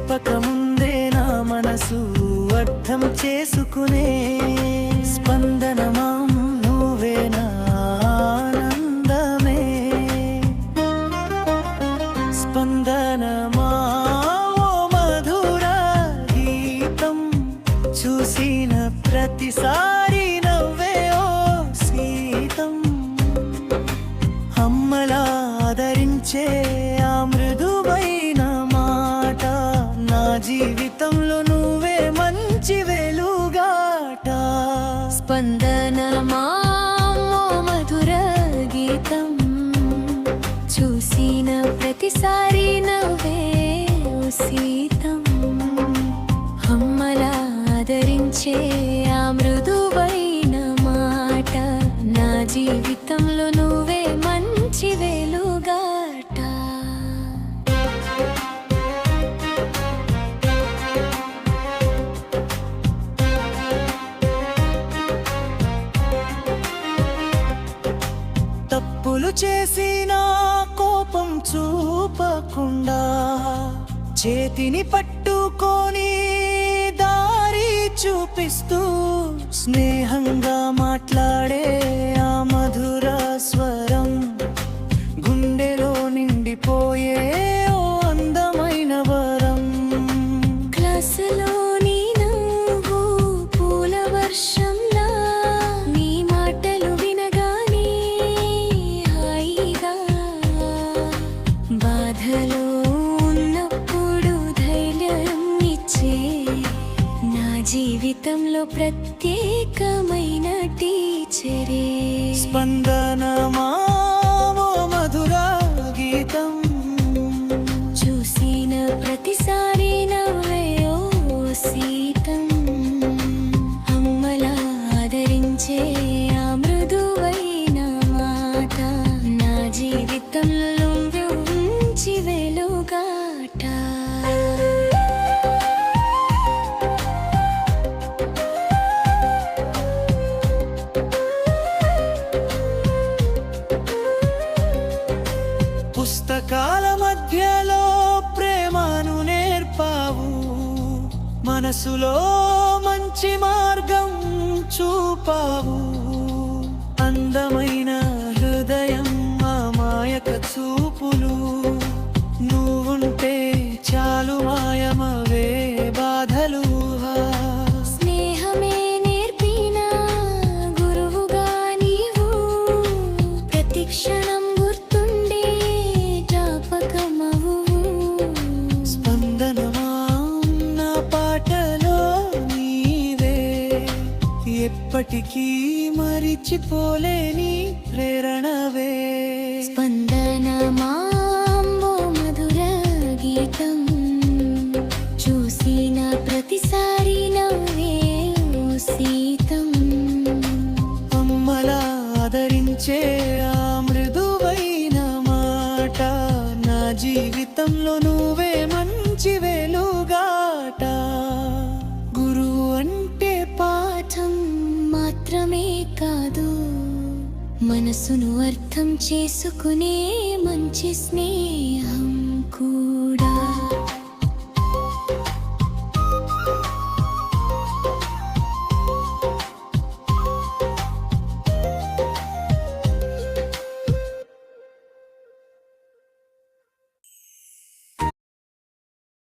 చెప్పకముందే నా మనసు అర్థం చేసుకునే స్పందనమా నువ్వే నా ఆనందమే. స్పందనమా ఓ మధుర గీతం, చూసిన ప్రతిసారి నవ్వే ఓ సీతం. అమ్మలా ఆదరించే ఆ మృదువైన మాట, నా జీవితంలో నువ్వే మంచి వెలుగాట. స్పందనమా ఓ మధుర గీతం, చూసిన ప్రతిసారి నవ్వే ఓ సీతం. అమ్మలా ఆదరించే ఆ మృదువైన మాట, నా జీవితంలో నువ్వే మంచి వెలుగాట. తప్పులు చేసిన కోపం చూపకుండా చేతిని పట్టుకొని దారి చూపిస్తూ స్నేహంగా మాట్లాడే ఆ మధుర స్వరం, గుండెలో నిండిపోయే ఓ అందమైన వరం. క్లాసులోని నవ్వు పూల వర్షంలా, నీ మాటలు వినగానే హాయిగా, బాధలో ఉన్నప్పుడు ధైర్యం ఇచ్చే నా జీవితంలో ప్రత్యేకమైన టీచరే. స్పందనమా ఓ మధుర గీతం, చూసిన ప్రతిసారి నవ్వే ఓ సీతం. అమ్మలా ఆదరించే ఆ మృదువైన మాట, నా జీవితంలో మంచి వెలుగాట. పుస్తకాల మధ్యలో ప్రేమను నేర్పావు, మనసులో మంచి మార్గం చూపావు. అందమైన హృదయం, అమాయక చూపులు, నువ్వుంటే చాలు మాయమవే బాధలు. స్నేహమే నేర్పిన గురువుగా నీవు, ప్రతి క్షణం గుర్తుండే జ్ఞాపకమవు. స్పందనమా నా పాటలో నీవే, ఎప్పటికీ మరిచిపోలేని ప్రేరణవే. స్పందనమా ఓ మధుర గీతం, చూసిన ప్రతిసారి నవ్వే ఓ సీతం. అమ్మలా ఆదరించే ఆ మృదువైన మాట, నా జీవితంలో నువ్వే మంచి వెలుగాట. గురువు అంటే పాఠం మాత్రమే కాదు, మనసును అర్థం చేసుకునే మంచి స్నేహం.